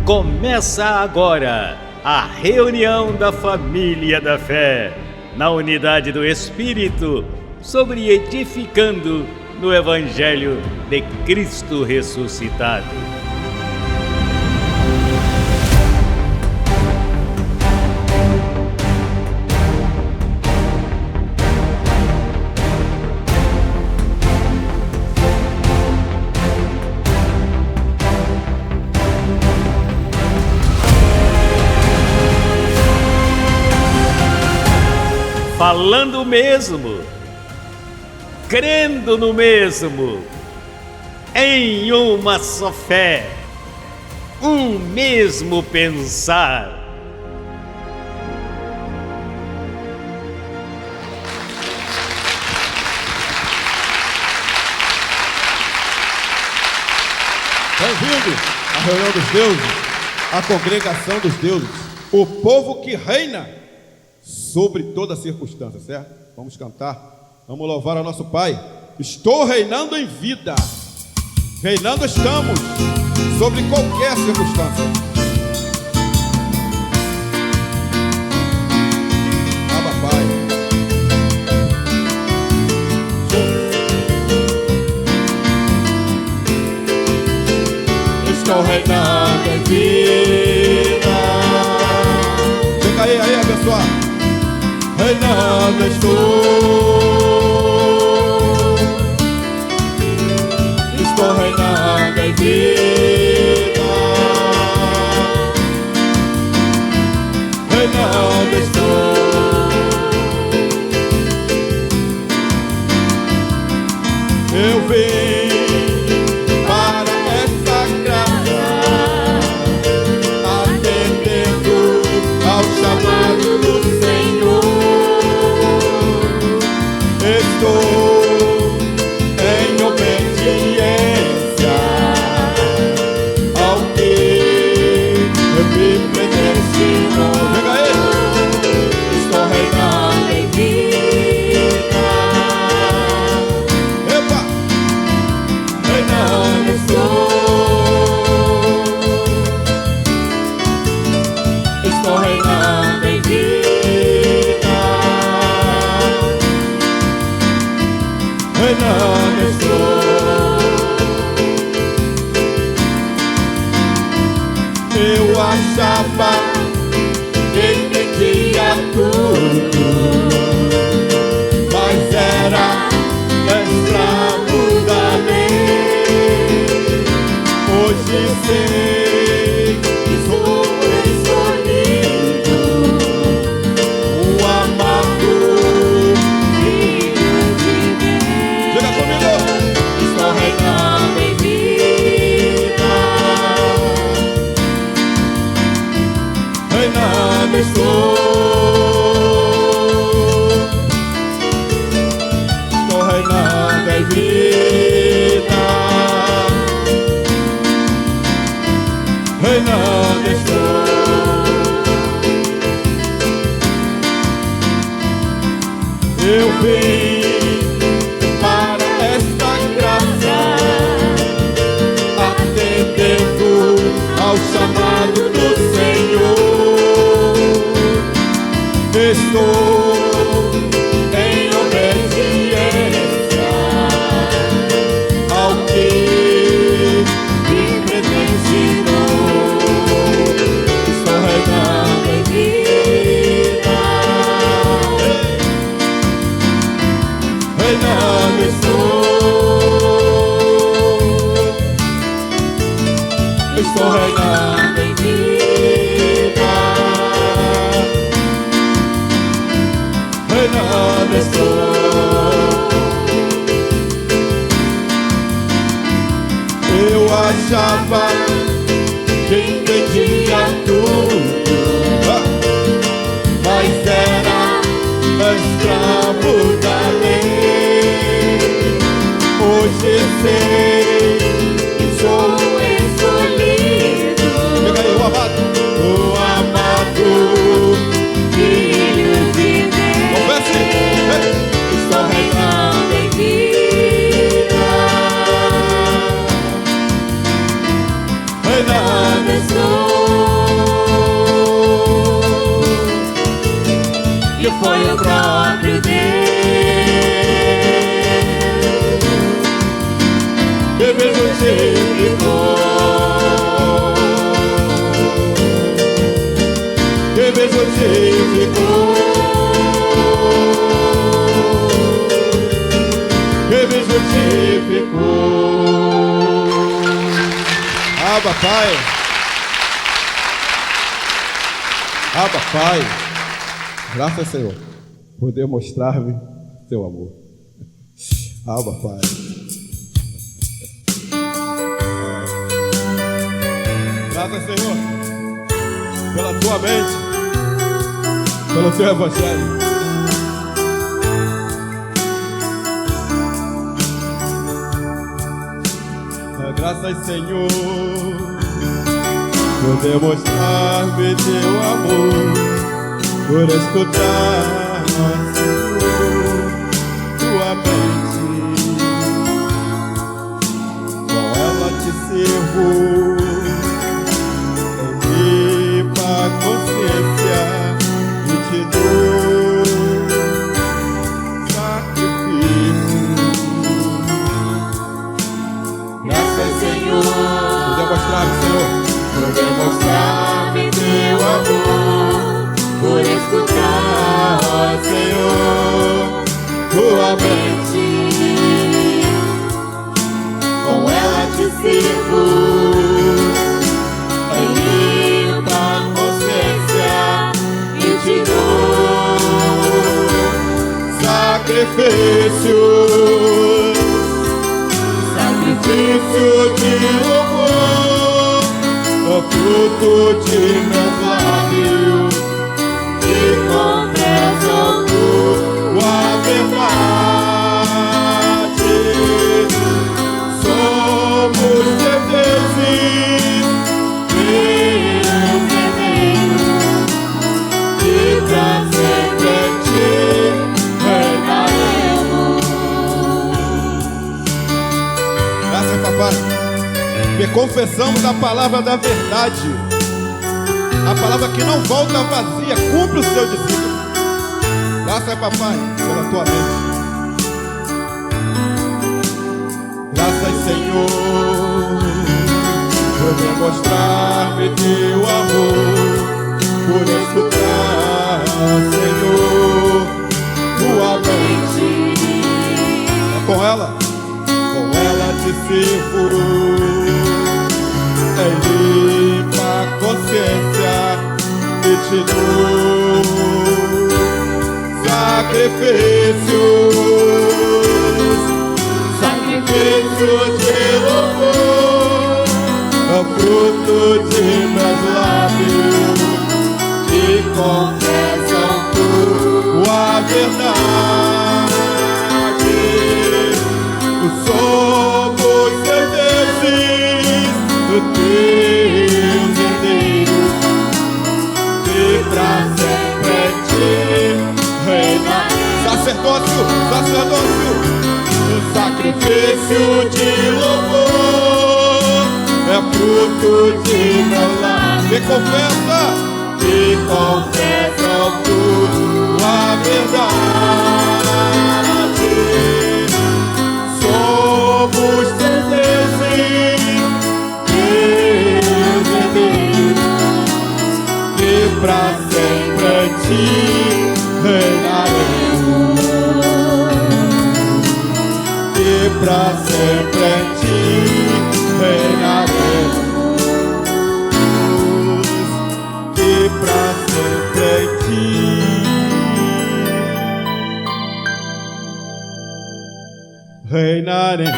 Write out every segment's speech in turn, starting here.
Começa agora a reunião da família da fé, na unidade do Espírito, sobre edificando no Evangelho de Cristo ressuscitado. Falando o mesmo, crendo no mesmo, em uma só fé, um mesmo pensar. Bem-vindo à reunião dos deuses, à congregação dos deuses, o povo que reina sobre toda circunstância, certo? Vamos cantar, vamos louvar ao nosso Pai. Estou reinando em vida, reinando estamos sobre qualquer circunstância. Abba, Pai. Estou reinando em vida. Chega aí, abençoar. Reinando estou reinando em vida, reinando eu vim para essa graça, atendendo ao chamado do Senhor. Estou em obediência ao que me predestinou. Chega aí! Estou reinando em vida. Epa! Reinando estou reinando em vida. Reinando eu achava que entendia tudo, mas era escravo da lei. Hoje sei que sou escolhido, o amado Filho de Deus. Chega comigo! Estou reinando em vida, reinando estou reinando em vida, reinando estou. Eu vim para esta graça, atendendo ao chamado do Senhor. Pai. Abba, Pai. Graças, Senhor, por demonstrar-me teu amor. Abba, Pai. Graças, Senhor, pela tua mente, pelo teu evangelho. Graças, Senhor, por demonstrar-me teu amor, por escutar, Senhor, tua mente. Com ela te sirvo, limpa a consciência e te dou sacrifício. Graças, Senhor, Por demonstrar-me, Senhor, por demonstrar-me teu amor, por escutar, ó Senhor, tua mente. Com ela te sirvo, em limpa consciência, e te dou sacrifícios, sacrifício de louvor, o fruto de meus lábios, que confessam tua verdade. Somos teus deuses, teus herdeiros, e pra sempre em ti reinaremos. Graças, Papai, que confessamos a palavra da verdade, a palavra que não volta vazia, cumpre o seu discípulo. Graças, Papai, pela tua mente. Graças, Senhor, por demonstrar-me teu amor, por escutar, Senhor, tua mente. Com ela te sirvo, limpa a consciência e te dou sacrifícios, sacrifício de louvor, o fruto de meus lábios, que confessam tua verdade. Somos teus deuses, teus herdeiros, e pra sempre em ti reinaremos. Sacerdócio, o sacrifício de louvor é fruto de meu lar. Que confessam tua verdade. Somos teus deuses, teus herdeiros, que pra sempre em ti reinaremos, que pra sempre em ti reinaremos, que pra sempre em ti reinaremos.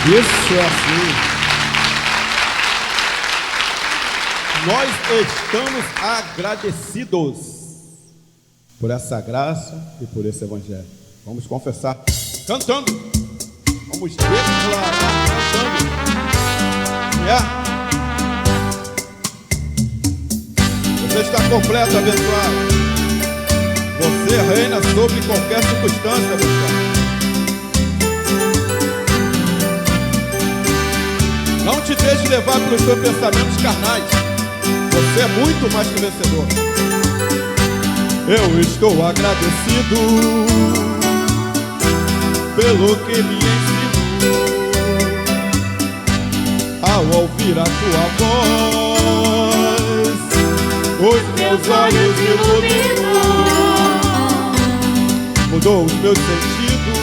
Isso é assim. Nós estamos agradecidos por essa graça e por esse evangelho. Vamos confessar cantando. Vamos declarar cantando. Você está completo, abençoado. Você reina sobre qualquer circunstância, abençoado. Não te deixe levar pelos seus pensamentos carnais. Você é muito mais que vencedor. Eu estou agradecido pelo que me ensinou ao ouvir a tua voz. Os meus olhos iluminou, mudou os meus sentidos,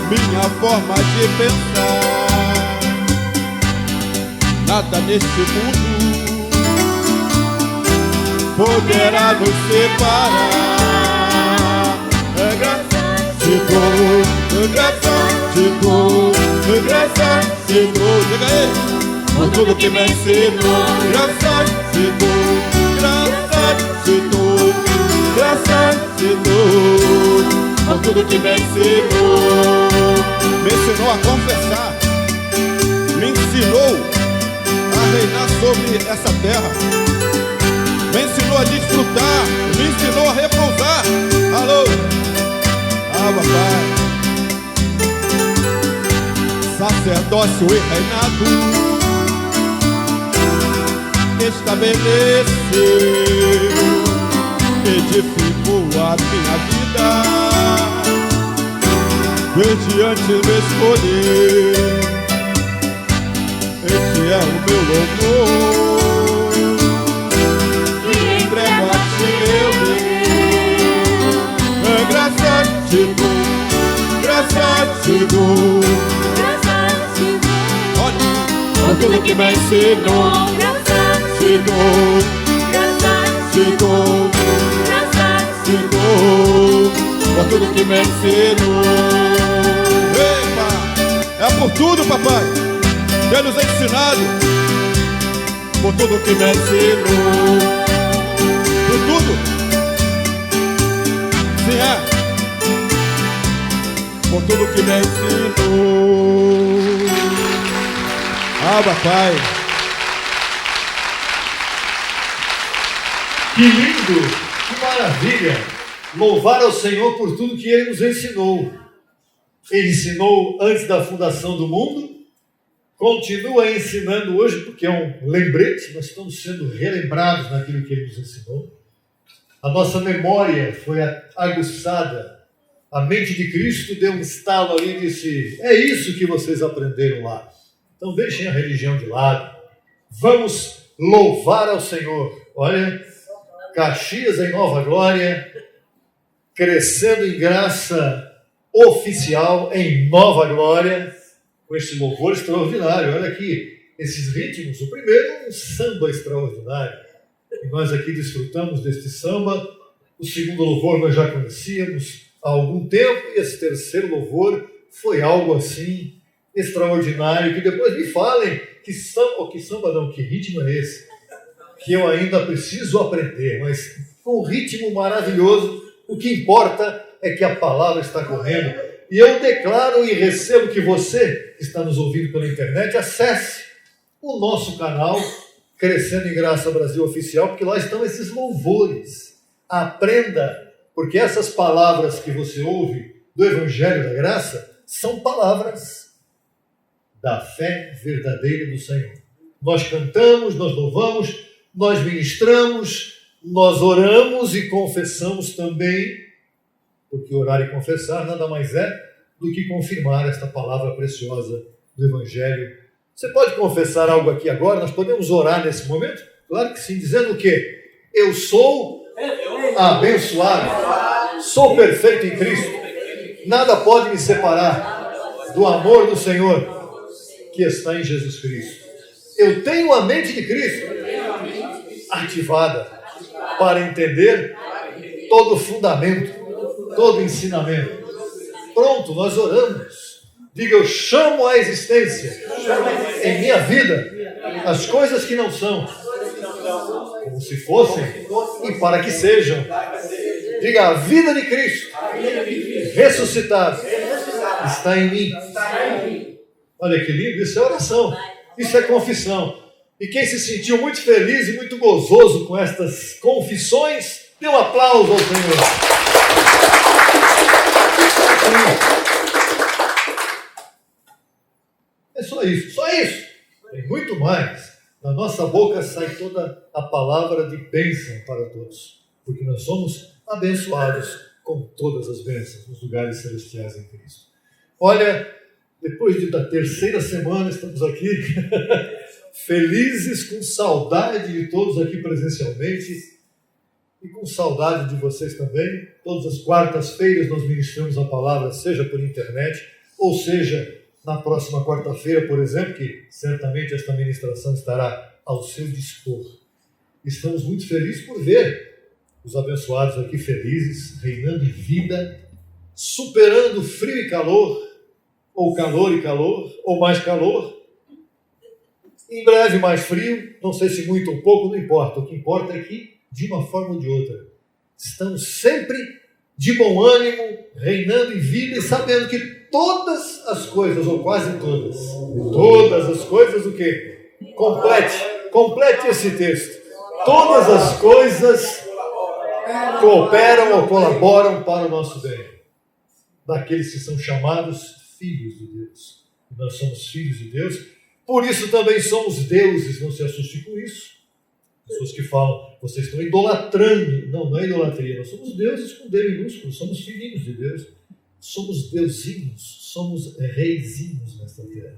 minha forma de pensar. Nada neste mundo poderá nos separar. É graça de Deus, é graça de Deus, é graça de Deus. Diga aí, por tudo que me ensinou. Graças de Deus, graças de Deus, graças de Deus, por tudo que me ensinou. Me ensinou a confessar, me ensinou a reinar sobre essa terra, me ensinou a desfrutar, me ensinou a repousar. Alô, papai. Sacerdócio e reinado estabeleceu, edificou a minha vida, mediante me escolher. Este é o meu louvor, que entrego a ti, meu Deus. É graças de Deus, graças de Deus, olha, por tudo que me ensinou. Graças de Deus, graças de Deus, graças de Deus, por tudo que me ensinou. Epa, é por tudo, papai, tem nos ensinado, por tudo que me ensinou, por tudo, sim, é, por tudo que me ensinou. Papai. Que lindo, que maravilha, louvar ao Senhor por tudo que Ele nos ensinou. Ele ensinou antes da fundação do mundo, continua ensinando hoje, porque é um lembrete, nós estamos sendo relembrados naquilo que Ele nos ensinou. A nossa memória foi aguçada, a mente de Cristo deu um estalo ali e disse, é isso que vocês aprenderam lá. Então deixem a religião de lado, vamos louvar ao Senhor. Olha, Caxias em nova glória, crescendo em graça oficial em nova glória, com esse louvor extraordinário. Olha aqui, esses ritmos. O primeiro é um samba extraordinário, e nós aqui desfrutamos deste samba. O segundo louvor nós já conhecíamos há algum tempo, e esse terceiro louvor foi algo assim extraordinário, que depois me falem que samba não, que ritmo é esse? Que eu ainda preciso aprender, mas com um ritmo maravilhoso, o que importa é que a palavra está correndo. E eu declaro e recebo que você que está nos ouvindo pela internet, acesse o nosso canal Crescendo em Graça Brasil Oficial, porque lá estão esses louvores. Aprenda, porque essas palavras que você ouve do Evangelho da Graça são palavras da fé verdadeira do Senhor. Nós cantamos, nós louvamos, nós ministramos, nós oramos e confessamos também, porque orar e confessar nada mais é do que confirmar esta palavra preciosa do Evangelho. Você pode confessar algo aqui agora? Nós podemos orar nesse momento? Claro que sim, dizendo o quê? Eu sou abençoado, sou perfeito em Cristo, nada pode me separar do amor do Senhor que está em Jesus Cristo. Eu tenho a mente de Cristo ativada para entender todo o fundamento, todo o ensinamento. Pronto, nós oramos. Diga, eu chamo à existência em minha vida as coisas que não são, como se fossem e para que sejam. Diga, a vida de Cristo ressuscitado está em mim. Olha que lindo, isso é oração, isso é confissão. E quem se sentiu muito feliz e muito gozoso com estas confissões, dê um aplauso ao Senhor. É só isso, só isso. Tem muito mais. Da nossa boca sai toda a palavra de bênção para todos, porque nós somos abençoados com todas as bênçãos nos lugares celestiais em Cristo. Olha, depois da terceira semana estamos aqui felizes, com saudade de todos aqui presencialmente, e com saudade de vocês também. Todas as quartas-feiras nós ministramos a palavra, seja por internet, ou seja, na próxima quarta-feira, por exemplo, que certamente esta ministração estará ao seu dispor. Estamos muito felizes por ver os abençoados aqui felizes, reinando em vida, superando frio e calor, ou calor e calor, ou mais calor. Em breve mais frio, não sei se muito ou pouco, não importa. O que importa é que, de uma forma ou de outra, estamos sempre de bom ânimo, reinando em vida e sabendo que todas as coisas, ou quase todas as coisas, o quê? Complete esse texto. Todas as coisas cooperam ou colaboram para o nosso bem, daqueles que são chamados filhos de Deus. Nós somos filhos de Deus, por isso também somos deuses, não se assuste com isso. Pessoas que falam, vocês estão idolatrando. Não, não é idolatria, nós somos deuses com D minúsculo, somos filhinhos de Deus, somos deusinhos, somos reizinhos nesta terra.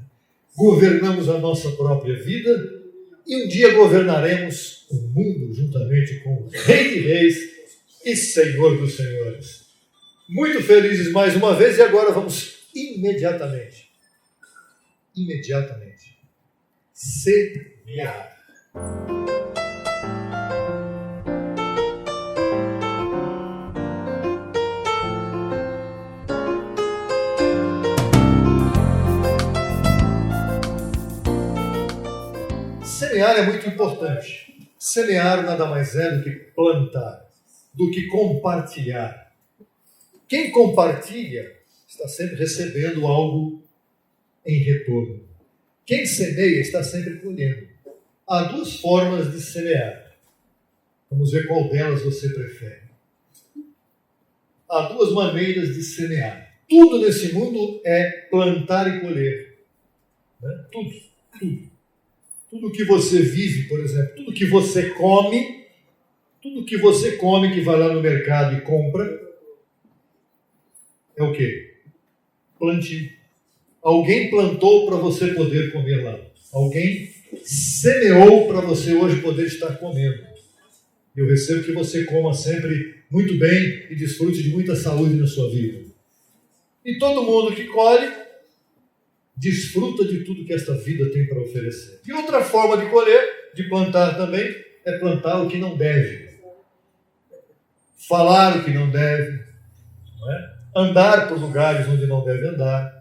Governamos a nossa própria vida e um dia governaremos o mundo juntamente com o Rei de Reis e Senhor dos Senhores. Muito felizes mais uma vez, e agora vamos imediatamente semear. Semear é muito importante. Semear nada mais é do que plantar, do que compartilhar. Quem compartilha está sempre recebendo algo em retorno. Quem semeia está sempre colhendo. Há duas formas de semear. Vamos ver qual delas você prefere. Há duas maneiras de semear. Tudo nesse mundo é plantar e colher. Né? Tudo. Tudo que você vive, por exemplo, tudo que você come que vai lá no mercado e compra, é o quê? Plantio. Alguém plantou para você poder comer lá. Alguém semeou para você hoje poder estar comendo. Eu recebo que você coma sempre muito bem e desfrute de muita saúde na sua vida. E todo mundo que colhe, desfruta de tudo que esta vida tem para oferecer. E outra forma de colher, de plantar também, é plantar o que não deve. Falar o que não deve. Não é? Andar por lugares onde não deve andar.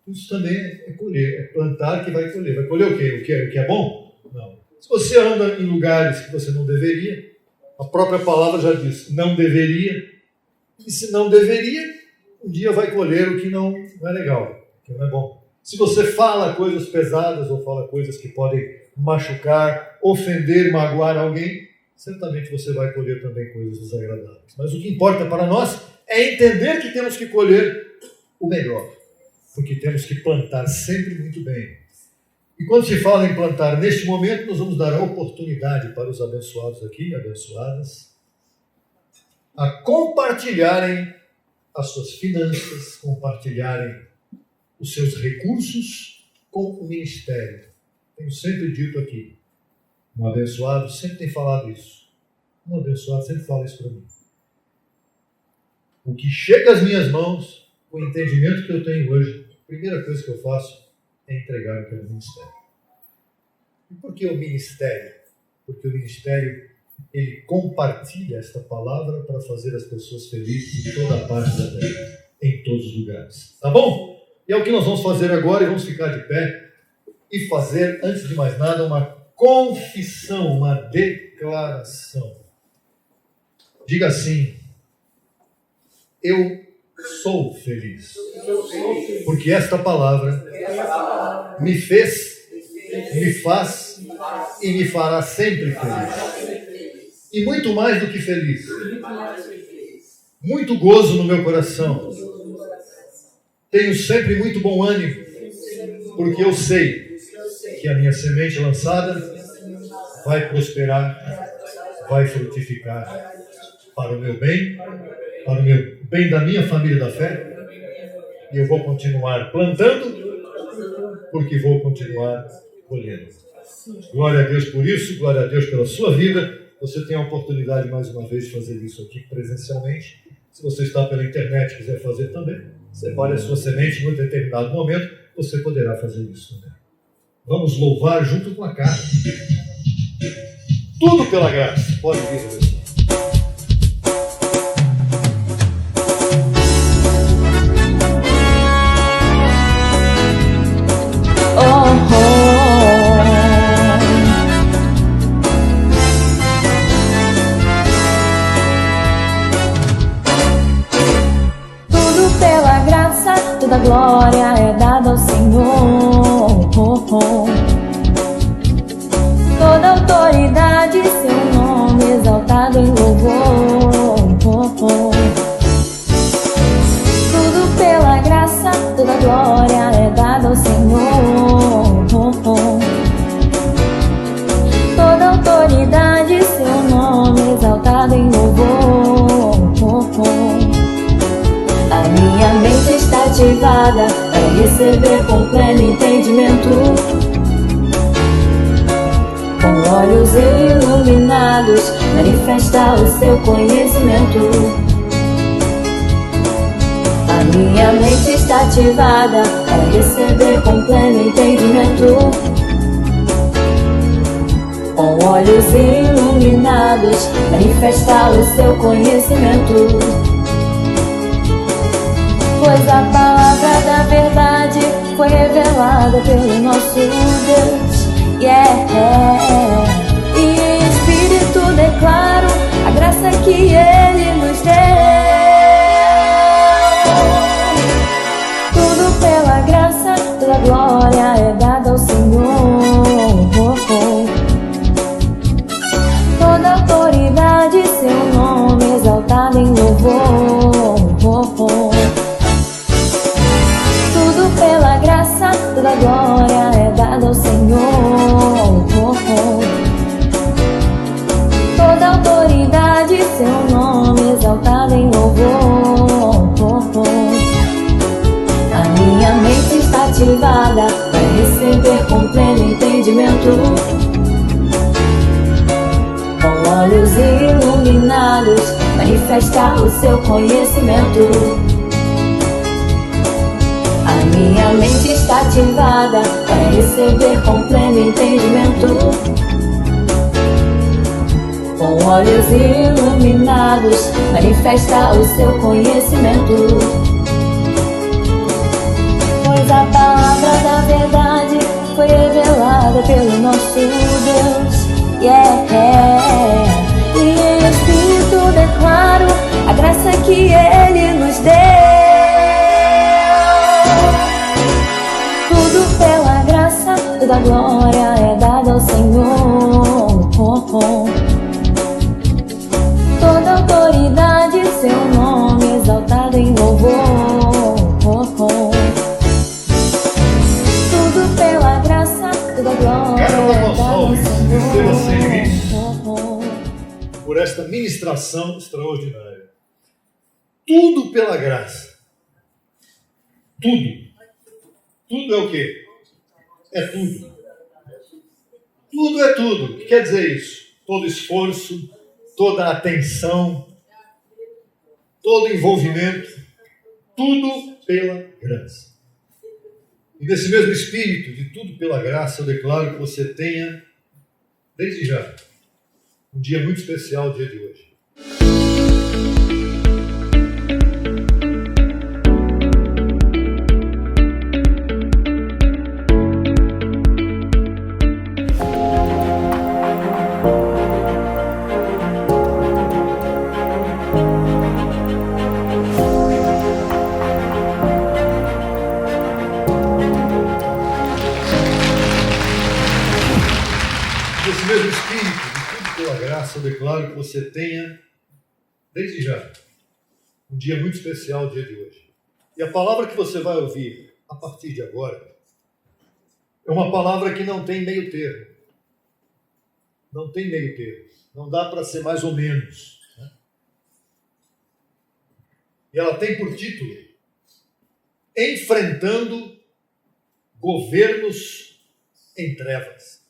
Isso também é colher, é plantar que vai colher. Vai colher o quê? O que é bom? Não. Se você anda em lugares que você não deveria, a própria palavra já diz, não deveria. E se não deveria, um dia vai colher o que não é legal, que não é bom. Se você fala coisas pesadas ou fala coisas que podem machucar, ofender, magoar alguém, certamente você vai colher também coisas desagradáveis. Mas o que importa para nós é entender que temos que colher o melhor, porque temos que plantar sempre muito bem. E quando se fala em plantar neste momento, nós vamos dar a oportunidade para os abençoados aqui, abençoadas, a compartilharem as suas finanças, compartilharem os seus recursos com o ministério. Tenho sempre dito aqui, um abençoado sempre tem falado isso. Um abençoado sempre fala isso para mim. O que chega às minhas mãos, o entendimento que eu tenho hoje, a primeira coisa que eu faço é entregar o que é o ministério. E por que o ministério? Porque o ministério, ele compartilha esta palavra para fazer as pessoas felizes em toda a parte da terra, em todos os lugares. Tá bom? E é o que nós vamos fazer agora, e vamos ficar de pé e fazer, antes de mais nada, uma confissão, uma declaração. Diga assim: eu sou feliz, porque esta palavra me fez, me faz e me fará sempre feliz. E muito mais do que feliz, muito gozo no meu coração. Tenho sempre muito bom ânimo, porque eu sei que a minha semente lançada vai prosperar, vai frutificar para o meu bem, para o meu bem da minha família da fé, e eu vou continuar plantando, porque vou continuar colhendo. Glória a Deus por isso, glória a Deus pela sua vida, Você tem a oportunidade, mais uma vez, de fazer isso aqui presencialmente. Se você está pela internet e quiser fazer também, separe a sua semente em um determinado momento, você poderá fazer isso também. Vamos louvar junto com a carne. Tudo pela graça. Pode vir, Deus. Tudo pela graça, toda glória é dada ao Senhor. Toda autoridade, seu nome exaltado em louvor. Tudo pela graça, toda glória é dada ao Senhor. Toda autoridade, seu nome exaltado em louvor. A minha mente está ativada para receber com pleno entendimento. Com olhos iluminados, manifesta o seu conhecimento. A minha mente está ativada para receber com pleno entendimento. Com olhos iluminados, manifesta o seu conhecimento. Pois a palavra da verdade foi revelada pelo nosso Deus. E em espírito declaro a graça que Ele nos deu. Tudo pela graça, toda glória é dada ao Senhor. Toda autoridade, seu nome exaltado em louvor. Tudo pela graça, toda glória é dada ao Senhor. Toda autoridade, seu nome exaltado em louvor. A minha mente está ativada para receber com pleno entendimento. Com olhos iluminados, manifesta o seu conhecimento. A minha mente está ativada para receber com pleno entendimento. Com olhos iluminados, manifesta o seu conhecimento. Pois a palavra da verdade foi revelada pelo nosso Deus. E em espírito declaro a graça que Ele nos deu. Tudo pela graça, toda glória é dada ao Senhor. Toda autoridade, seu nome exaltado em louvor. Tudo pela graça, toda glória é dada ao Senhor. Por esta ministração extraordinária. Tudo pela graça. Tudo. Tudo é o quê? É tudo. Tudo é tudo. O que quer dizer isso? Todo esforço, toda atenção, todo envolvimento, tudo pela graça. E nesse mesmo espírito de tudo pela graça, eu declaro que você tenha, desde já, um dia muito especial, o dia de hoje. Nesse mesmo espírito de tudo pela graça, eu declaro que você tenha, desde já, um dia muito especial, o dia de hoje. E a palavra que você vai ouvir a partir de agora é uma palavra que não tem meio termo. Não tem meio termo. Não dá para ser mais ou menos. Né? E ela tem por título Enfrentando Governos em Trevas.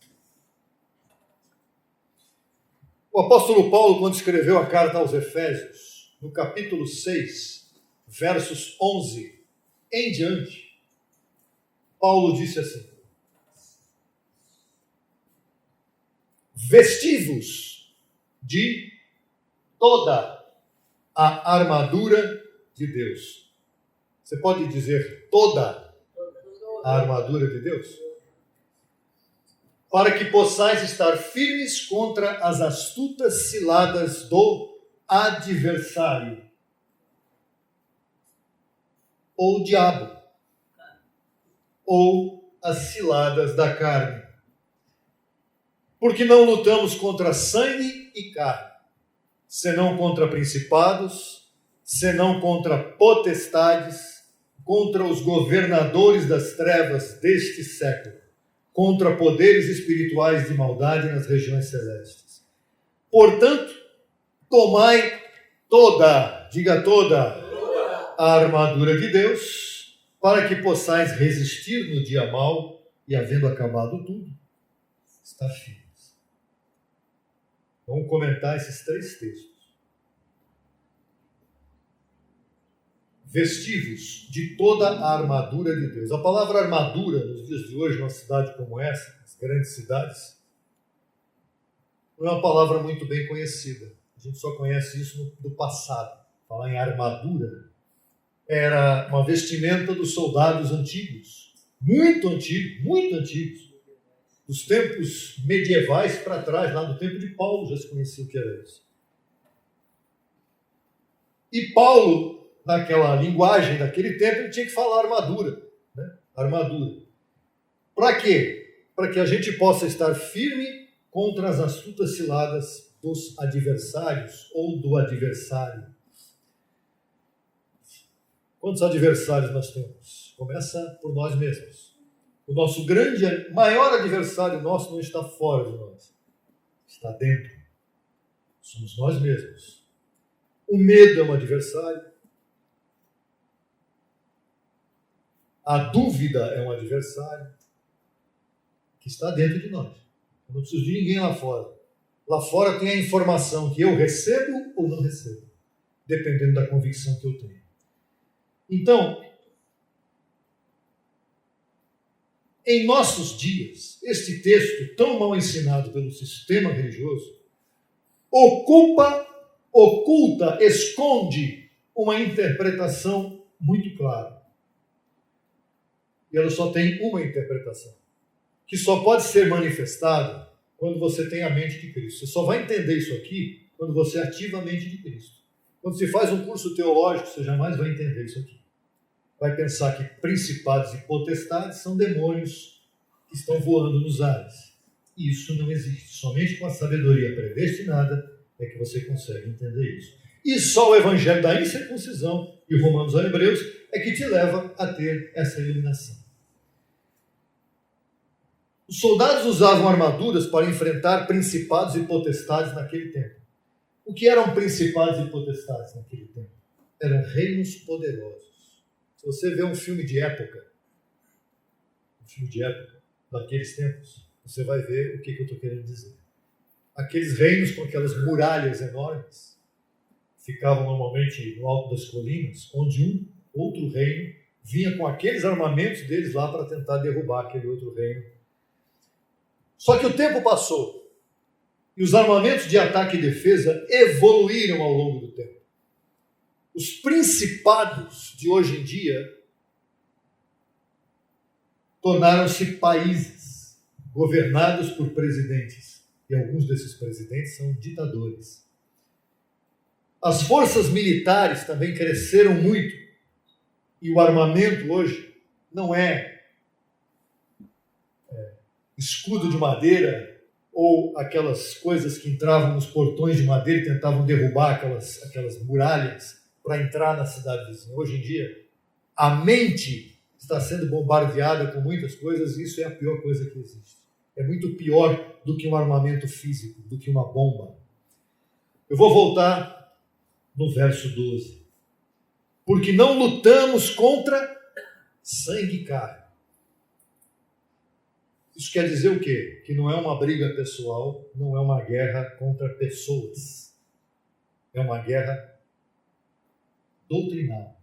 O apóstolo Paulo, quando escreveu a carta aos Efésios, no capítulo 6, versos 11 em diante, Paulo disse assim: vestivos de toda a armadura de Deus. Você pode dizer toda a armadura de Deus? Para que possais estar firmes contra as astutas ciladas do adversário, ou diabo, ou as ciladas da carne. Porque não lutamos contra sangue e carne, senão contra principados, senão contra potestades, contra os governadores das trevas deste século, contra poderes espirituais de maldade nas regiões celestes. Portanto, tomai toda, diga toda, a armadura de Deus, para que possais resistir no dia mau e, havendo acabado tudo, estar firmes. Vamos comentar esses 3 textos. Vestivos de toda a armadura de Deus. A palavra armadura, nos dias de hoje, numa cidade como essa, nas grandes cidades, não é uma palavra muito bem conhecida. A gente só conhece isso do passado. Falar em armadura era uma vestimenta dos soldados antigos, muito antigos, dos tempos medievais para trás, lá no tempo de Paulo já se conhecia o que era isso. E Paulo, naquela linguagem daquele tempo, ele tinha que falar armadura, né? Armadura. Para quê? Para que a gente possa estar firme contra as astutas ciladas dos adversários ou do adversário. Quantos adversários nós temos? Começa por nós mesmos. O nosso maior adversário nosso não está fora de nós, está dentro. Somos nós mesmos. O medo é um adversário. A dúvida é um adversário que está dentro de nós. Eu não preciso de ninguém lá fora. Lá fora tem a informação que eu recebo ou não recebo, dependendo da convicção que eu tenho. Então, em nossos dias, este texto, tão mal ensinado pelo sistema religioso, oculta, esconde uma interpretação muito clara. E ela só tem uma interpretação, que só pode ser manifestada quando você tem a mente de Cristo. Você só vai entender isso aqui quando você ativa a mente de Cristo. Quando você faz um curso teológico, você jamais vai entender isso aqui. Vai pensar que principados e potestades são demônios que estão voando nos ares. E isso não existe. Somente com a sabedoria predestinada é que você consegue entender isso. E só o evangelho da incircuncisão, e Romanos a Hebreus, é que te leva a ter essa iluminação. Os soldados usavam armaduras para enfrentar principados e potestades naquele tempo. O que eram principados e potestades naquele tempo? Eram reinos poderosos. Se você vê um filme de época daqueles tempos, você vai ver o que eu estou querendo dizer. Aqueles reinos com aquelas muralhas enormes ficavam normalmente no alto das colinas, onde um outro reino vinha com aqueles armamentos deles lá para tentar derrubar aquele outro reino. Só que o tempo passou e os armamentos de ataque e defesa evoluíram ao longo do tempo. Os principados de hoje em dia tornaram-se países governados por presidentes. E alguns desses presidentes são ditadores. As forças militares também cresceram muito. E o armamento hoje não é escudo de madeira ou aquelas coisas que entravam nos portões de madeira e tentavam derrubar aquelas muralhas para entrar na cidade vizinha. Hoje em dia, a mente está sendo bombardeada com muitas coisas e isso é a pior coisa que existe. É muito pior do que um armamento físico, do que uma bomba. Eu vou voltar no verso 12. Porque não lutamos contra sangue e carne. Isso quer dizer o quê? Que não é uma briga pessoal, não é uma guerra contra pessoas. É uma guerra doutrinal.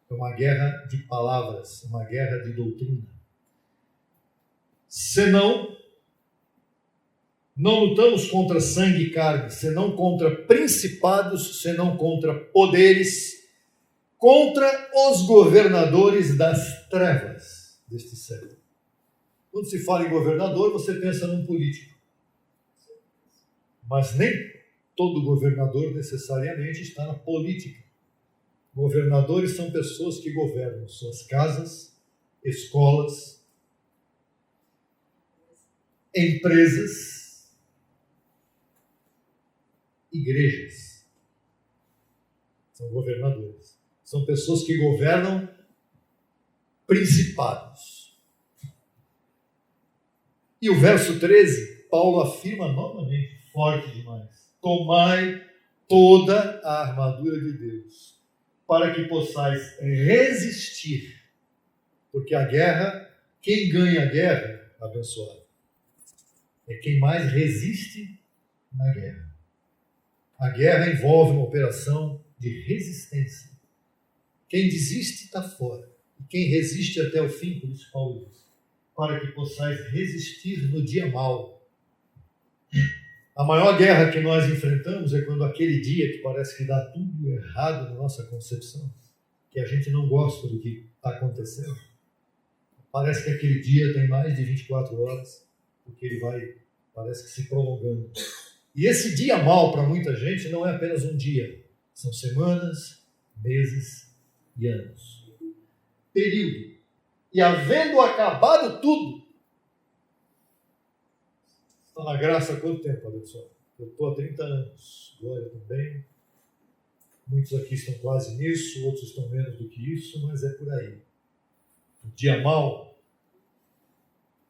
É uma guerra de palavras, uma guerra de doutrina. Senão, não lutamos contra sangue e carne, senão contra principados, senão contra poderes, contra os governadores das trevas deste século. Quando se fala em governador, você pensa num político. Mas nem todo governador necessariamente está na política. Governadores são pessoas que governam suas casas, escolas, empresas, igrejas. São governadores. São pessoas que governam principados. E o verso 13, Paulo afirma novamente, forte demais: tomai toda a armadura de Deus, para que possais resistir. Porque a guerra, quem ganha a guerra, abençoado, é quem mais resiste na guerra. A guerra envolve uma operação de resistência. Quem desiste está fora. E quem resiste até o fim, por isso Paulo diz, para que possais resistir no dia mau. A maior guerra que nós enfrentamos é quando aquele dia que parece que dá tudo errado na nossa concepção, que a gente não gosta do que está acontecendo. Parece que aquele dia tem mais de 24 horas, porque ele vai, parece que se prolongando. E esse dia mau para muita gente não é apenas um dia, são semanas, meses e anos. Período. E havendo acabado tudo, está na graça há quanto tempo, abençoado? Eu estou há 30 anos, Glória também. Muitos aqui estão quase nisso, outros estão menos do que isso, mas é por aí. O dia mau,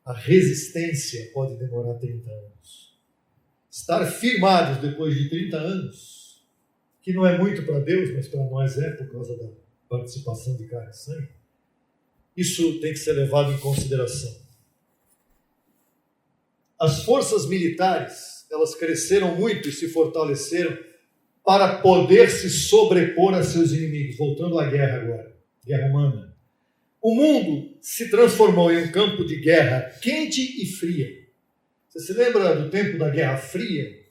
a resistência pode demorar 30 anos. Estar firmados depois de 30 anos, que não é muito para Deus, mas para nós é, por causa da participação de carne e sangue, isso tem que ser levado em consideração. As forças militares, elas cresceram muito e se fortaleceram para poder se sobrepor a seus inimigos. Voltando à guerra agora, guerra humana. O mundo se transformou em um campo de guerra quente e fria. Você se lembra do tempo da Guerra Fria?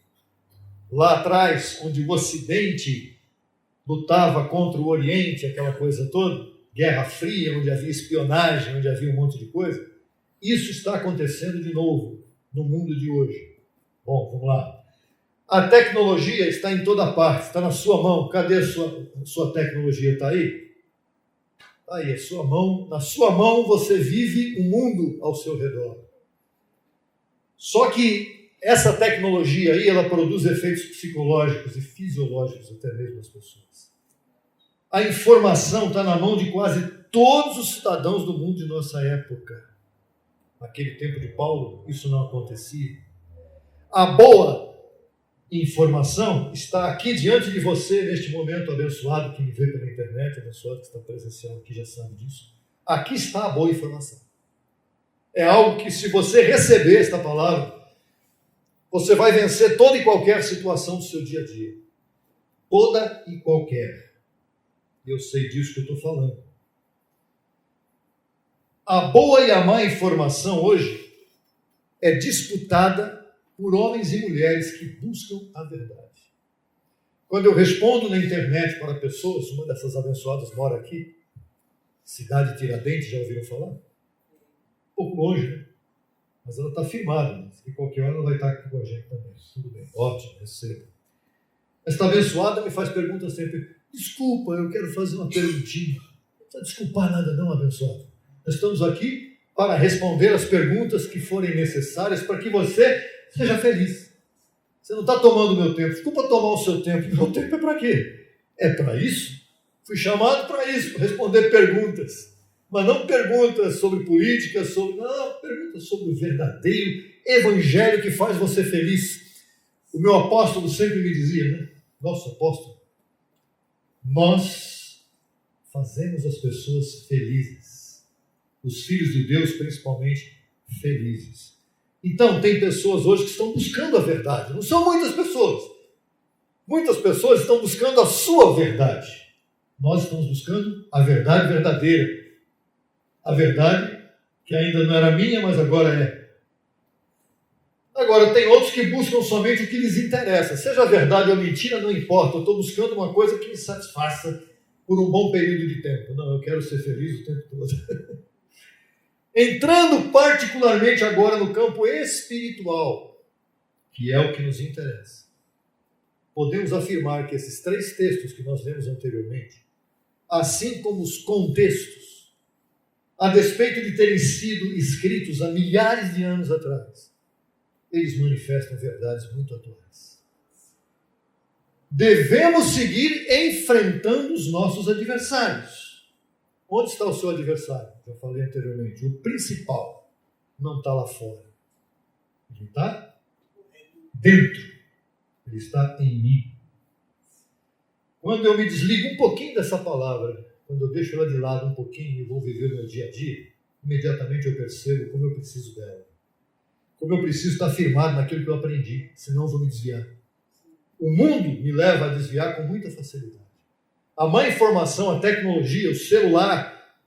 Lá atrás, onde o Ocidente lutava contra o Oriente, aquela coisa toda. Guerra Fria, onde havia espionagem, onde havia um monte de coisa. Isso está acontecendo de novo no mundo de hoje. Bom, vamos lá. A tecnologia está em toda parte, está na sua mão. Cadê a sua tecnologia? Está aí? Está aí, a sua mão. Na sua mão você vive o mundo ao seu redor. Só que essa tecnologia aí, ela produz efeitos psicológicos e fisiológicos até mesmo nas pessoas. A informação está na mão de quase todos os cidadãos do mundo de nossa época. Naquele tempo de Paulo, isso não acontecia. A boa informação está aqui diante de você, neste momento, abençoado que me vê pela internet, abençoado que está presencial aqui, já sabe disso. Aqui está a boa informação. É algo que, se você receber esta palavra, você vai vencer toda e qualquer situação do seu dia a dia. Toda e qualquer. Eu sei disso que eu estou falando. A boa e a má informação hoje é disputada por homens e mulheres que buscam a verdade. Quando eu respondo na internet para pessoas, uma dessas abençoadas mora aqui, cidade de Tiradentes, já ouviram falar? Um pouco longe, né? Mas ela está firmada, né? Que qualquer hora ela vai estar aqui com a gente também. Tudo bem, ótimo, receba. Esta abençoada me faz perguntas sempre. Desculpa, eu quero fazer uma perguntinha. Não precisa desculpar nada não, abençoado. Nós estamos aqui para responder as perguntas que forem necessárias para que você seja feliz. Você não está tomando meu tempo. Desculpa tomar o seu tempo. Meu tempo é para quê? É para isso? Fui chamado para isso, para responder perguntas. Mas não perguntas sobre política, não, perguntas sobre o verdadeiro evangelho que faz você feliz. O meu apóstolo sempre me dizia, né? Nosso apóstolo, nós fazemos as pessoas felizes. Os filhos de Deus, principalmente, felizes. Então, tem pessoas hoje que estão buscando a verdade. Não são muitas pessoas. Muitas pessoas estão buscando a sua verdade. Nós estamos buscando a verdade verdadeira. A verdade que ainda não era minha, mas agora é. Agora, tem outros que buscam somente o que lhes interessa. Seja verdade ou mentira, não importa. Eu estou buscando uma coisa que me satisfaça por um bom período de tempo. Não, eu quero ser feliz o tempo todo. Entrando particularmente agora no campo espiritual, que é o que nos interessa. Podemos afirmar que esses 3 textos que nós lemos anteriormente, assim como os contextos, a despeito de terem sido escritos há milhares de anos atrás, eles manifestam verdades muito atuais. Devemos seguir enfrentando os nossos adversários. Onde está o seu adversário? Já falei anteriormente. O principal não está lá fora. Ele está dentro. Ele está em mim. Quando eu me desligo um pouquinho dessa palavra, quando eu deixo ela de lado um pouquinho e vou viver o meu dia a dia, imediatamente eu percebo como eu preciso dela. Como eu preciso estar firmado naquilo que eu aprendi, senão eu vou me desviar. O mundo me leva a desviar com muita facilidade. A má informação, a tecnologia, o celular,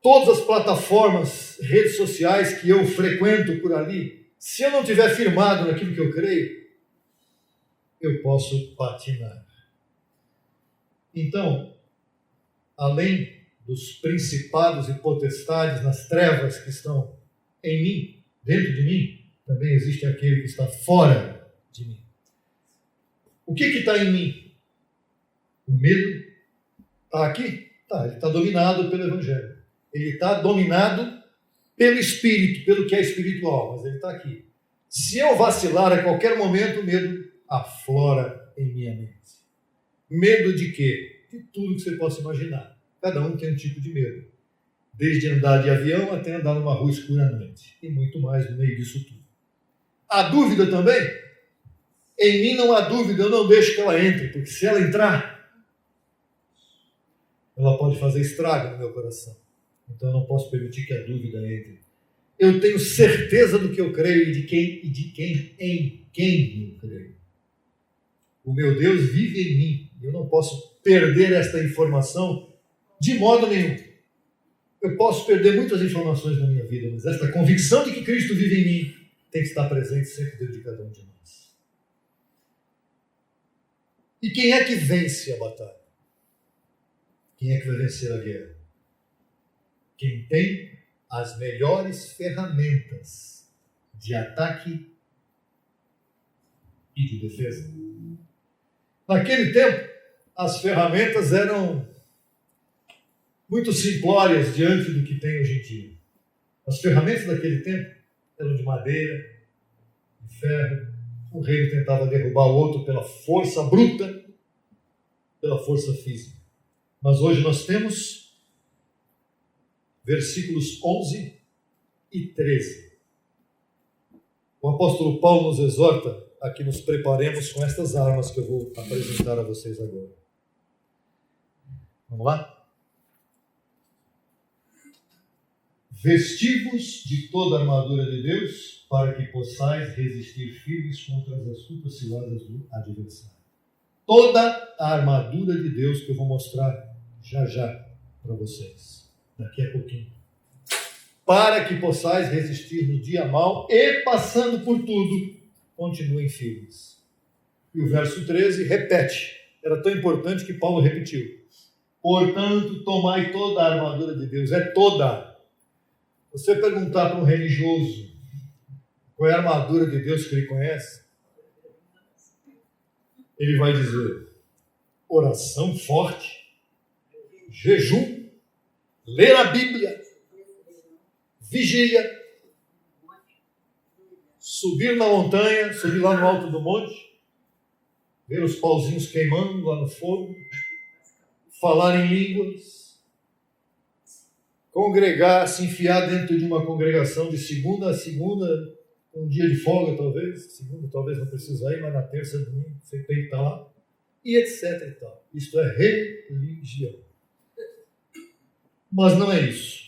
todas as plataformas, redes sociais que eu frequento por ali, se eu não estiver firmado naquilo que eu creio, eu posso patinar. Então, além dos principados e potestades nas trevas que estão em mim, dentro de mim, também existe aquele que está fora de mim. O que está em mim? O medo está aqui? Tá, ele está dominado pelo Evangelho. Ele está dominado pelo Espírito, pelo que é espiritual, mas ele está aqui. Se eu vacilar a qualquer momento, o medo aflora em minha mente. Medo de quê? De tudo que você possa imaginar. Cada um tem um tipo de medo. Desde andar de avião até andar numa rua escura à noite. E muito mais no meio disso tudo. A dúvida também? Em mim não há dúvida, eu não deixo que ela entre, porque se ela entrar, ela pode fazer estrago no meu coração. Então eu não posso permitir que a dúvida entre. Eu tenho certeza do que eu creio e em quem eu creio. O meu Deus vive em mim. Eu não posso perder esta informação de modo nenhum. Eu posso perder muitas informações na minha vida, mas esta convicção de que Cristo vive em mim tem que estar presente sempre dentro de cada um de nós. E quem é que vence a batalha? Quem é que vai vencer a guerra? Quem tem as melhores ferramentas de ataque e de defesa. Naquele tempo, as ferramentas eram muito simplórias diante do que tem hoje em dia. As ferramentas daquele tempo eram de madeira, de ferro. Um rei tentava derrubar o outro pela força bruta, pela força física. Mas hoje nós temos versículos 11 e 13. O apóstolo Paulo nos exorta a que nos preparemos com estas armas que eu vou apresentar a vocês agora. Vamos lá? Vestivos de toda a armadura de Deus, para que possais resistir firmes contra as astutas ciladas do adversário. Toda a armadura de Deus que eu vou mostrar já para vocês, daqui a pouquinho. Para que possais resistir no dia mau e, passando por tudo, continuem firmes. E o verso 13 repete. Era tão importante que Paulo repetiu. Portanto, tomai toda a armadura de Deus. É toda. Você perguntar para um religioso qual é a armadura de Deus que ele conhece, ele vai dizer: oração forte, jejum, ler a Bíblia, vigília, subir na montanha, subir lá no alto do monte, ver os pauzinhos queimando lá no fogo, falar em línguas, congregar, se enfiar dentro de uma congregação de segunda a segunda, um dia de folga talvez, segunda talvez não precisa ir, mas na terça, domingo, você tem que estar lá, e etc. e tal. Isto é religião. Mas não é isso.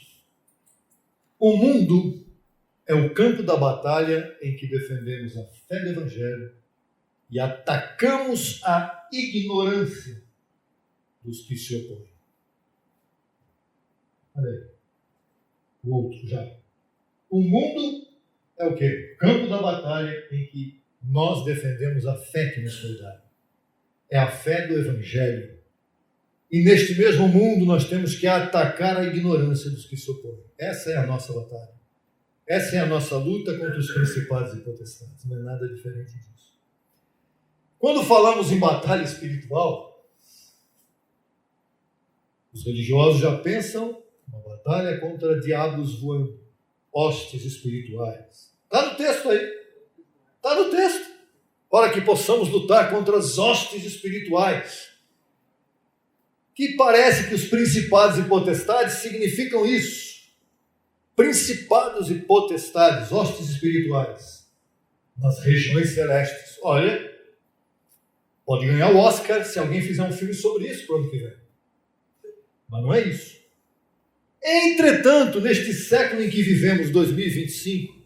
O mundo é o campo da batalha em que defendemos a fé do Evangelho e atacamos a ignorância dos que se opõem. Olha aí. O outro já. O mundo é o quê? Campo da batalha em que nós defendemos a fé que nos foi dada. É a fé do Evangelho. E neste mesmo mundo nós temos que atacar a ignorância dos que se opõem. Essa é a nossa batalha. Essa é a nossa luta contra os principados e potestades. Não é nada diferente disso. Quando falamos em batalha espiritual, os religiosos já pensam uma batalha contra diabos voando, hostes espirituais. Está no texto aí. Está no texto. Para que possamos lutar contra as hostes espirituais. Que parece que os principados e potestades significam isso. Principados e potestades, hostes espirituais, nas regiões celestes. Olha, pode ganhar o Oscar se alguém fizer um filme sobre isso para o ano que vem. Mas não é isso. Entretanto, neste século em que vivemos, 2025,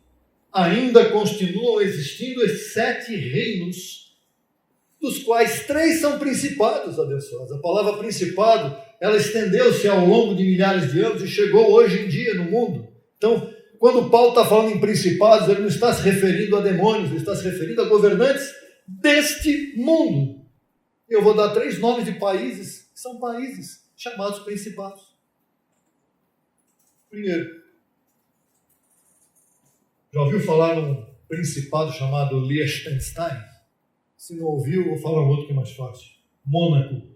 ainda continuam existindo esses 7 reinos, dos quais 3 são principados, abençoados. A palavra principado, ela estendeu-se ao longo de milhares de anos e chegou hoje em dia no mundo. Então, quando Paulo está falando em principados, ele não está se referindo a demônios, ele está se referindo a governantes deste mundo. Eu vou dar 3 nomes de países, que são países chamados principados. Primeiro, já ouviu falar num principado chamado Liechtenstein? Se não ouviu, vou falar um outro que é mais fácil. Mônaco.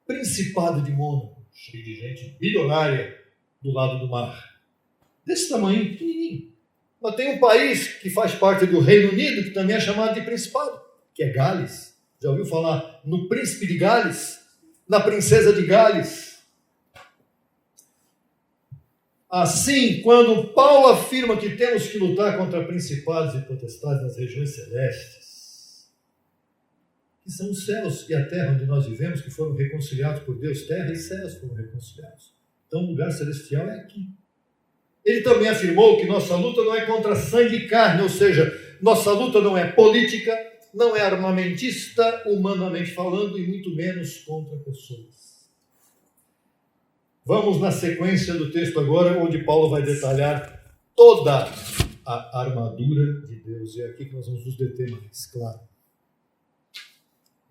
Principado de Mônaco, cheio de gente bilionária do lado do mar. Desse tamanho, pequenininho. Mas tem um país que faz parte do Reino Unido, que também é chamado de principado, que é Gales. Já ouviu falar no príncipe de Gales? Na princesa de Gales? Assim, quando Paulo afirma que temos que lutar contra principados e potestades nas regiões celestes, que são os céus e a terra onde nós vivemos, que foram reconciliados por Deus, terra e céus foram reconciliados. Então, o lugar celestial é aqui. Ele também afirmou que nossa luta não é contra sangue e carne, ou seja, nossa luta não é política, não é armamentista, humanamente falando, e muito menos contra pessoas. Vamos na sequência do texto agora, onde Paulo vai detalhar toda a armadura de Deus. E é aqui que nós vamos nos deter mais, claro.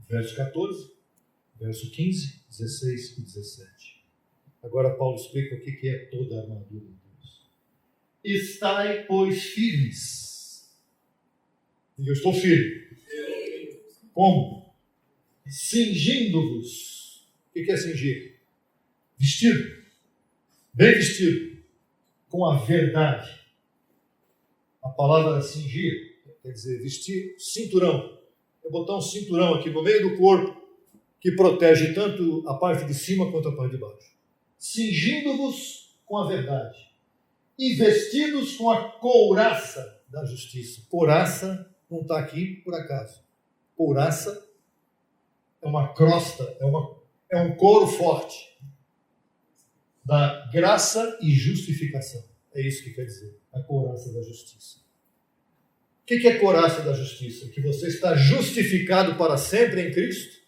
Verso 14, verso 15, 16 e 17. Agora Paulo explica o que é toda a armadura de Deus. Estai, pois, firmes. E eu estou firme. Como? Cingindo-vos. O que é cingir? Vestido. Bem vestido. Com a verdade. A palavra cingir quer dizer vestir cinturão. É botar um cinturão aqui no meio do corpo que protege tanto a parte de cima quanto a parte de baixo. Cingindo-vos com a verdade. E vestidos com a couraça da justiça. Couraça não está aqui por acaso. Couraça é uma crosta, é um couro forte da graça e justificação. É isso que quer dizer, a couraça da justiça. O que é couraça da justiça? Que você está justificado para sempre em Cristo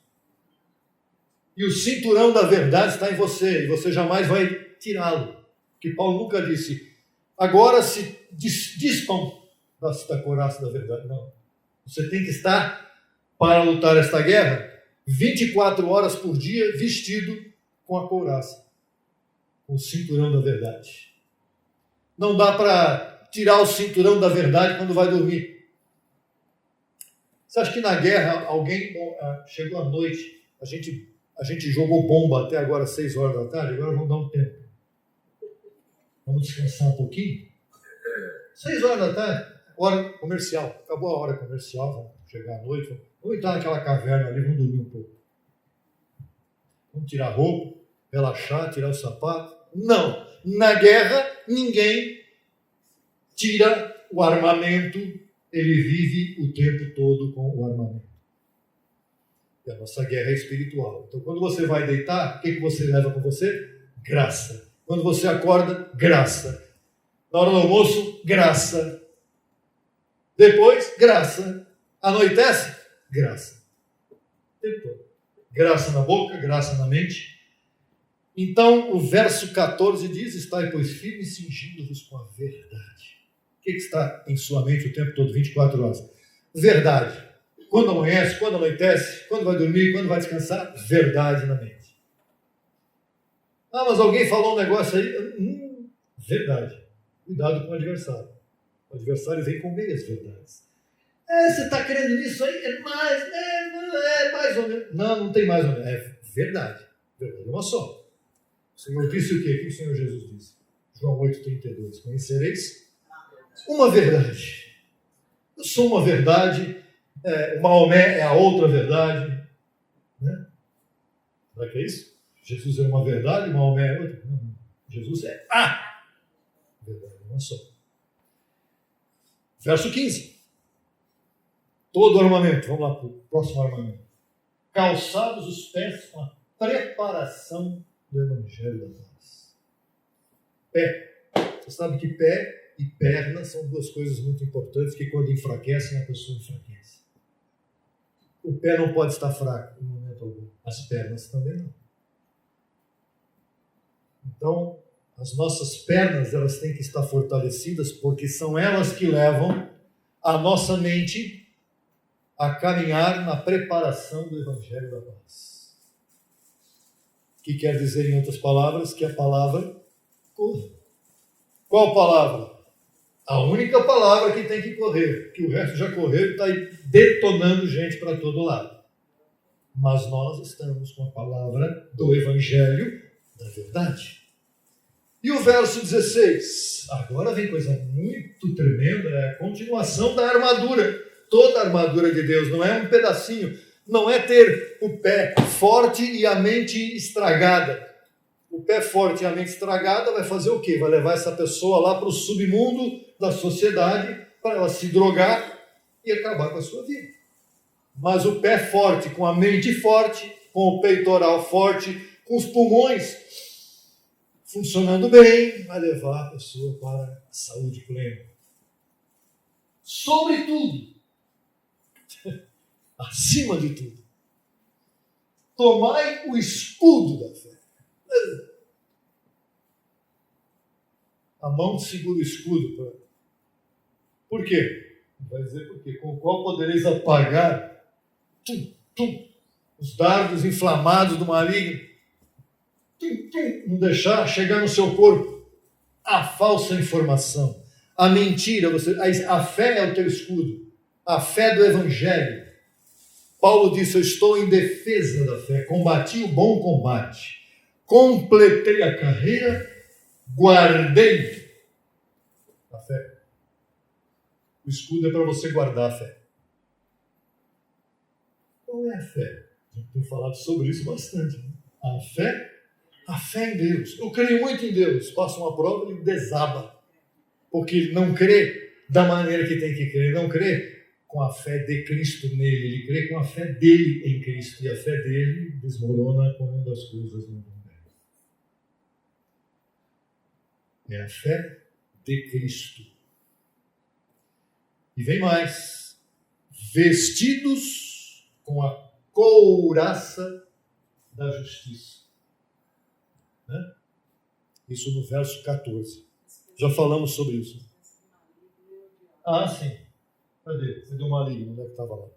e o cinturão da verdade está em você e você jamais vai tirá-lo. Que Paulo nunca disse, agora se dispam da couraça da verdade. Não. Você tem que estar, para lutar esta guerra, 24 horas por dia vestido com a couraça, com o cinturão da verdade. Não dá para tirar o cinturão da verdade quando vai dormir. Você acha que na guerra alguém chegou à noite, a gente jogou bomba até agora 6 horas da tarde, agora vamos dar um tempo. Vamos descansar um pouquinho? 6 horas da tarde, hora comercial. Acabou a hora comercial, vamos chegar à noite. Vamos entrar naquela caverna ali, vamos dormir um pouco. Vamos tirar a roupa, relaxar, tirar o sapato. Não! Na guerra, ninguém tira o armamento, ele vive o tempo todo com o armamento. E a nossa guerra é espiritual. Então, quando você vai deitar, o que você leva com você? Graça. Quando você acorda, graça. Na hora do almoço, graça. Depois, graça. Anoitece, graça. Depois, graça na boca, graça na mente. Então, o verso 14 diz: estai, pois, firmes, cingindo-vos com a verdade. O que está em sua mente o tempo todo, 24 horas? Verdade. Quando amanhece, quando anoitece, quando vai dormir, quando vai descansar, verdade na mente. Ah, mas alguém falou um negócio aí. Verdade. Cuidado com o adversário. O adversário vem com meias verdades. Você está querendo nisso aí? É mais ou menos. Não tem mais ou menos. É verdade. Verdade é uma só. O Senhor disse o quê? O que o Senhor Jesus disse? João 8,32. Conhecereis uma verdade. Eu sou uma verdade. O Maomé é a outra verdade. Né? Será que é isso? Jesus é uma verdade, Maomé é outra? Não. Jesus é a verdade, uma só. Verso 15. Todo armamento. Vamos lá para o próximo armamento. Calçados os pés com a preparação do Evangelho da Paz. Pé. Você sabe que pé e perna são duas coisas muito importantes que quando enfraquecem, a pessoa enfraquece. O pé não pode estar fraco em momento algum. As pernas também não. Então, as nossas pernas, elas têm que estar fortalecidas, porque são elas que levam a nossa mente a caminhar na preparação do Evangelho da Paz. Que quer dizer, em outras palavras, que a palavra corre. Qual palavra? A única palavra que tem que correr, que o resto já correu e está aí detonando gente para todo lado. Mas nós estamos com a palavra do Evangelho da verdade. E o verso 16, agora vem coisa muito tremenda, é a continuação da armadura. Toda a armadura de Deus, não é um pedacinho, não é ter o pé forte e a mente estragada. O pé forte e a mente estragada vai fazer o quê? Vai levar essa pessoa lá para o submundo da sociedade, para ela se drogar e acabar com a sua vida. Mas o pé forte, com a mente forte, com o peitoral forte, com os pulmões funcionando bem, vai levar a pessoa para a saúde plena. Sobretudo, acima de tudo, tomai o escudo da fé. A mão segura o escudo. Por quê? Vai dizer por quê? Com o qual podereis apagar os dardos inflamados do maligno. Não deixar chegar no seu corpo a falsa informação, a mentira. A fé é o teu escudo, a fé do Evangelho. Paulo disse: eu estou em defesa da fé, combati o bom combate, completei a carreira, guardei a fé. O escudo é para você guardar a fé. Qual é a fé? A gente tem falado sobre isso bastante. A fé em Deus. Eu creio muito em Deus. Passa uma prova e desaba. Porque ele não crê da maneira que tem que crer. Ele não crê com a fé de Cristo nele. Ele crê com a fé dele em Cristo. E a fé dele desmorona quando as coisas não vão bem. É a fé de Cristo. E vem mais. Vestidos com a couraça da justiça. Né? Isso no verso 14. Já falamos sobre isso. Ah, sim. Cadê o maligno? Onde é que estava lá?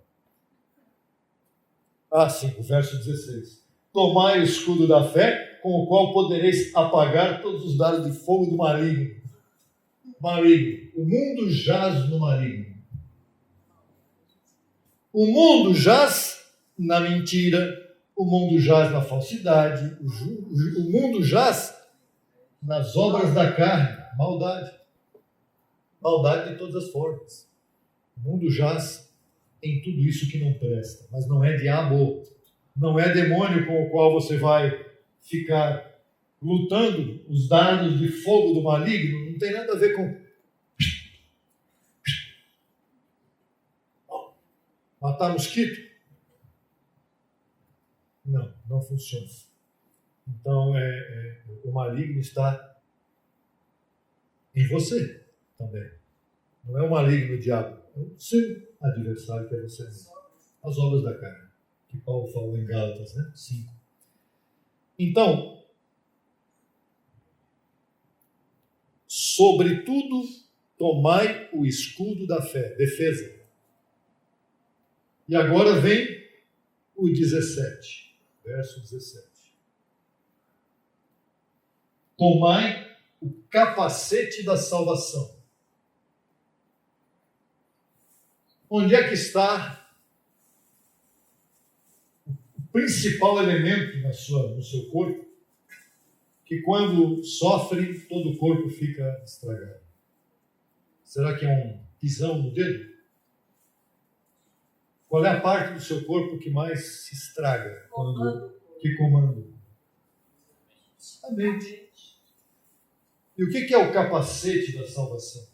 Ah, sim, o verso 16. Tomai o escudo da fé, com o qual podereis apagar todos os dardos de fogo do maligno. Maligno. O mundo jaz no maligno. O mundo jaz na mentira. O mundo jaz na falsidade, o mundo jaz nas obras da carne, maldade. Maldade de todas as formas. O mundo jaz em tudo isso que não presta, mas não é diabo, não é demônio com o qual você vai ficar lutando os dardos de fogo do maligno, não tem nada a ver com matar mosquito. Não funciona. Então, o maligno está em você também. Não é o maligno, o diabo, é o seu adversário, que é você mesmo. As obras da carne, que Paulo falou em Gálatas, né? 5. Então, sobretudo, tomai o escudo da fé, defesa. E agora vem o 17, verso 17. Tomai o capacete da salvação. Onde é que está o principal elemento no seu corpo? Que quando sofre, todo o corpo fica estragado. Será que é um pisão no dedo? Qual é a parte do seu corpo que mais se estraga? Que comanda? A mente. E o que é o capacete da salvação?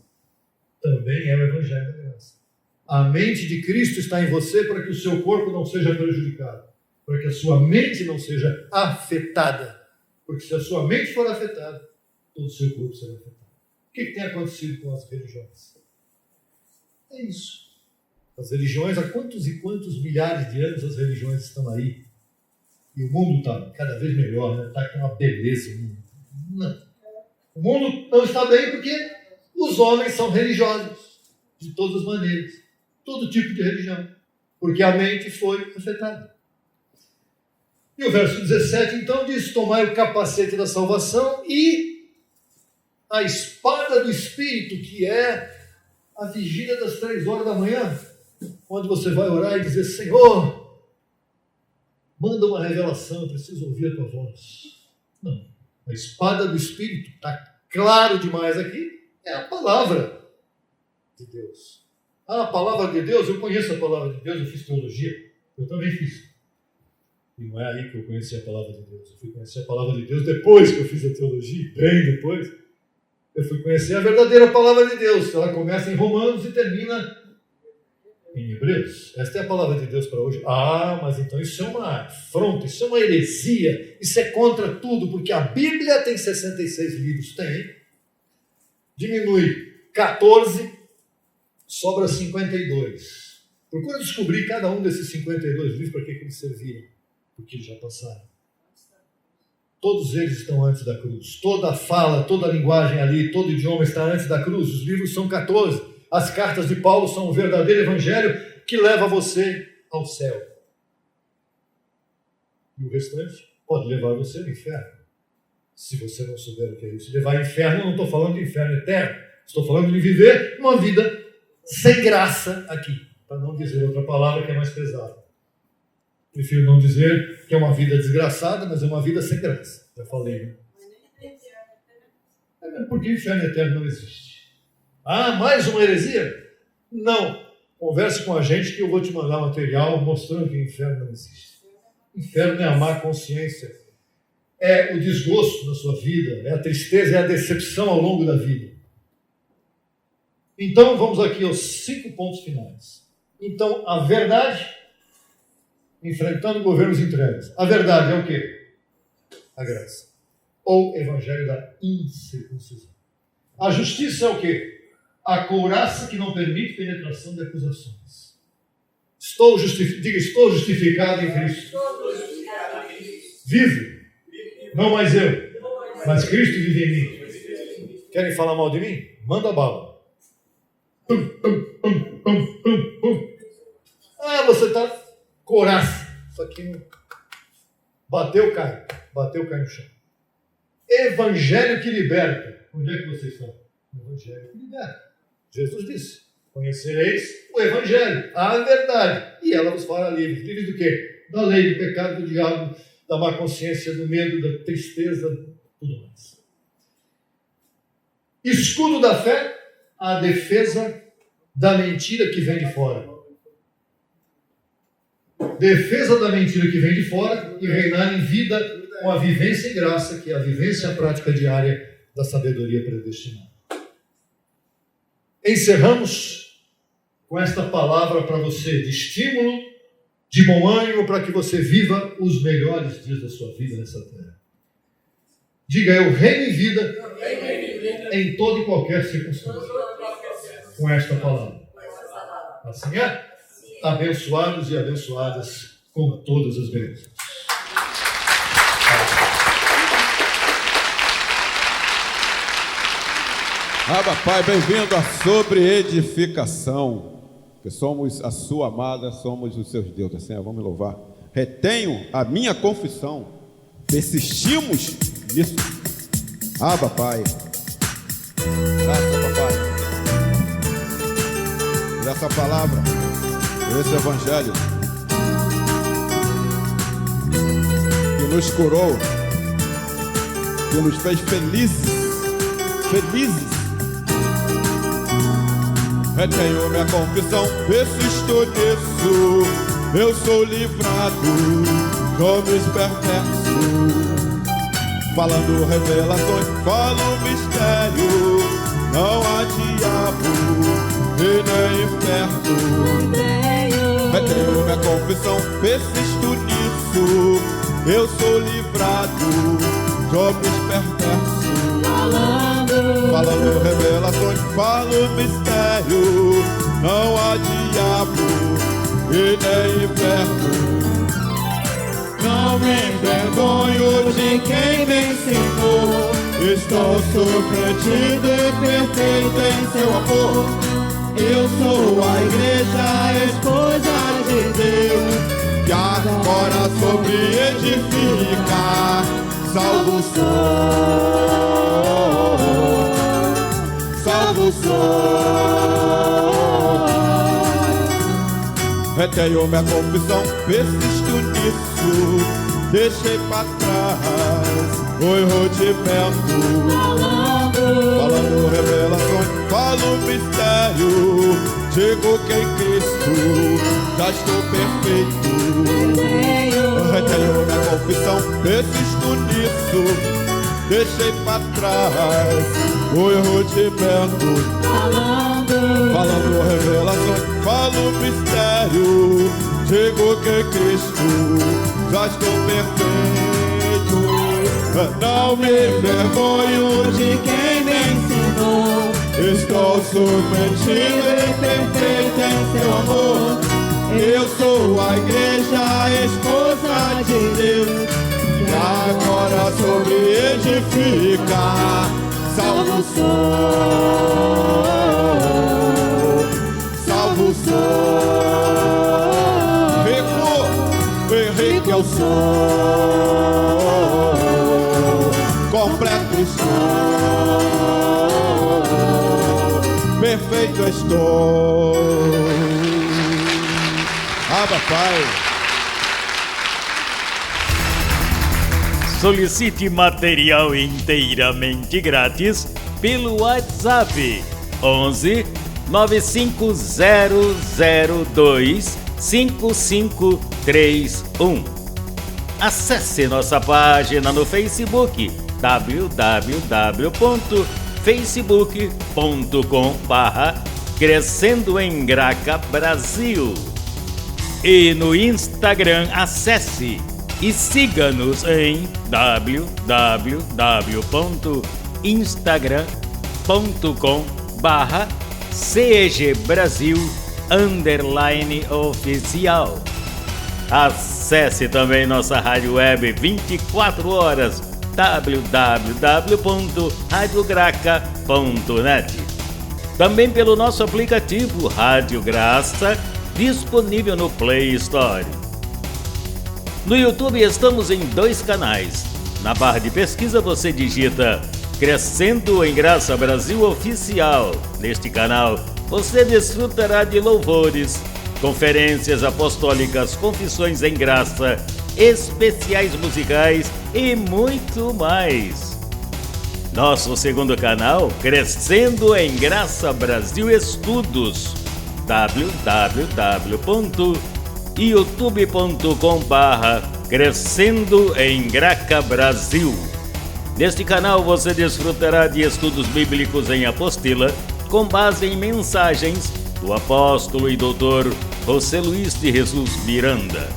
Também é o Evangelho da Graça. A mente de Cristo está em você para que o seu corpo não seja prejudicado, para que a sua mente não seja afetada. Porque se a sua mente for afetada, todo o seu corpo será afetado. O que tem acontecido com as religiões? É isso. As religiões, há quantos e quantos milhares de anos as religiões estão aí? E o mundo está cada vez melhor, né? Está com uma beleza. Não. O mundo não está bem porque os homens são religiosos, de todas as maneiras. Todo tipo de religião. Porque a mente foi afetada. E o verso 17, então, diz: tomai o capacete da salvação e a espada do Espírito, que é a vigília das 3 horas da manhã, onde você vai orar e dizer: Senhor, manda uma revelação, eu preciso ouvir a tua voz. Não. A espada do Espírito, está claro demais aqui, é a palavra de Deus. A palavra de Deus, eu conheço a palavra de Deus, eu fiz teologia, eu também fiz. E não é aí que eu conheci a palavra de Deus. Eu fui conhecer a palavra de Deus depois que eu fiz a teologia, bem depois. Eu fui conhecer a verdadeira palavra de Deus. Ela começa em Romanos e termina em Hebreus. Esta é a palavra de Deus para hoje. Ah, mas então isso é uma afronta, isso é uma heresia, isso é contra tudo, porque a Bíblia tem 66 livros. Tem. Diminui 14, sobra 52. Procura descobrir cada um desses 52 livros para que eles serviram. Porque eles já passaram. Todos eles estão antes da cruz. Toda a fala, toda a linguagem ali, todo idioma está antes da cruz. Os livros são 14. As cartas de Paulo são o verdadeiro evangelho que leva você ao céu. E o restante pode levar você ao inferno. Se você não souber o que é isso. Levar ao inferno, eu não estou falando de inferno eterno. Estou falando de viver uma vida sem graça aqui. Para não dizer outra palavra que é mais pesada. Prefiro não dizer que é uma vida desgraçada, mas é uma vida sem graça. Já falei, né? Porque o inferno eterno não existe. Ah, mais uma heresia? Não. Converse com a gente que eu vou te mandar material mostrando que o inferno não existe. O inferno é a má consciência. É o desgosto na sua vida. É a tristeza, é a decepção ao longo da vida. Então, vamos aqui aos 5 pontos finais. Então, a verdade... enfrentando governos em trevas. A verdade é o quê? A graça. Ou evangelho da incircuncisão. A justiça é o quê? A couraça que não permite penetração de acusações. Diga, estou justificado em Cristo. Vivo. Não mais eu, mas Cristo vive em mim. Querem falar mal de mim? Manda bala. Ah, você está... couraça. Isso aqui não... bateu, cai no chão. Evangelho que liberta. Onde é que vocês estão? Evangelho que liberta. Jesus disse: conhecereis o Evangelho, a verdade, e ela vos fará livres. Livres do quê? Da lei, do pecado, do diabo, da má consciência, do medo, da tristeza, tudo mais. Escudo da fé, a defesa da mentira que vem de fora. Defesa da mentira que vem de fora e reinar em vida com a vivência em graça, que é a vivência a prática diária da sabedoria predestinada. Encerramos com esta palavra para você de estímulo, de bom ânimo, para que você viva os melhores dias da sua vida nessa terra. Diga, eu reino em vida em toda e qualquer circunstância. Com esta palavra. Assim é? Abençoados e abençoadas com todas as bênçãos. Abba, Pai, bem-vindo a Sobre Edificação, que somos a sua amada, somos os seus deuses. Senhor, vamos louvar. Retenho a minha confissão, persistimos nisso. Abba, Pai. Graças, papai. Por essa palavra, por esse evangelho que nos curou, que nos fez felizes. Retenho minha confissão, persisto nisso. Eu sou livrado de homens perversos. Falando revelações, falo mistério. Não há diabo e nem inferno. Retenho minha confissão, persisto nisso. Eu sou livrado de homens perversos. Falando revelações, falo mistério. Não há diabo e nem inferno. Não me envergonho de quem me ensinou. Estou surpreendido e perfeito em seu amor. Eu sou a igreja, a esposa de Deus, que agora sobre edifica. Salvo sou. Retenho minha confissão, persisto nisso. Deixei pra trás o enrodimento. Falando revelações, falo mistério. Digo que em Cristo já estou perfeito. Retenho minha confissão, persisto nisso. Deixei pra trás o enrodimento. Falando revelações, falo mistério. Digo que em Cristo já estou perfeito. Não me envergonho de quem me ensinou. Estou submetido e perfeito em seu amor. Eu sou a igreja, a esposa de Deus, que agora sobre edifica. Salvo sou. Rico eu sou. Completo estou. Perfeito estou. Abba, Pai. Solicite material inteiramente grátis pelo WhatsApp 11 95002 5531. Acesse nossa página no Facebook www.facebook.com/Crescendo em Graca Brasil. E no Instagram acesse e siga-nos em www.instagram.com/CEGBrasil_oficial. Acesse também nossa rádio web 24 horas www.radiograca.net. Também pelo nosso aplicativo Rádio Graça, disponível no Play Store. No YouTube estamos em 2 canais. Na barra de pesquisa você digita Crescendo em Graça Brasil Oficial. Neste canal você desfrutará de louvores, conferências apostólicas, confissões em graça, especiais musicais e muito mais. Nosso segundo canal, Crescendo em Graça Brasil Estudos, www.youtube.com/Crescendo em Graca Brasil. Neste canal você desfrutará de estudos bíblicos em apostila, com base em mensagens do apóstolo e doutor José Luiz de Jesus Miranda.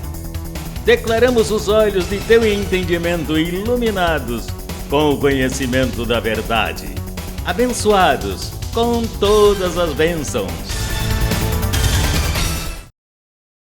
Declaramos os olhos de teu entendimento iluminados com o conhecimento da verdade. Abençoados com todas as bênçãos.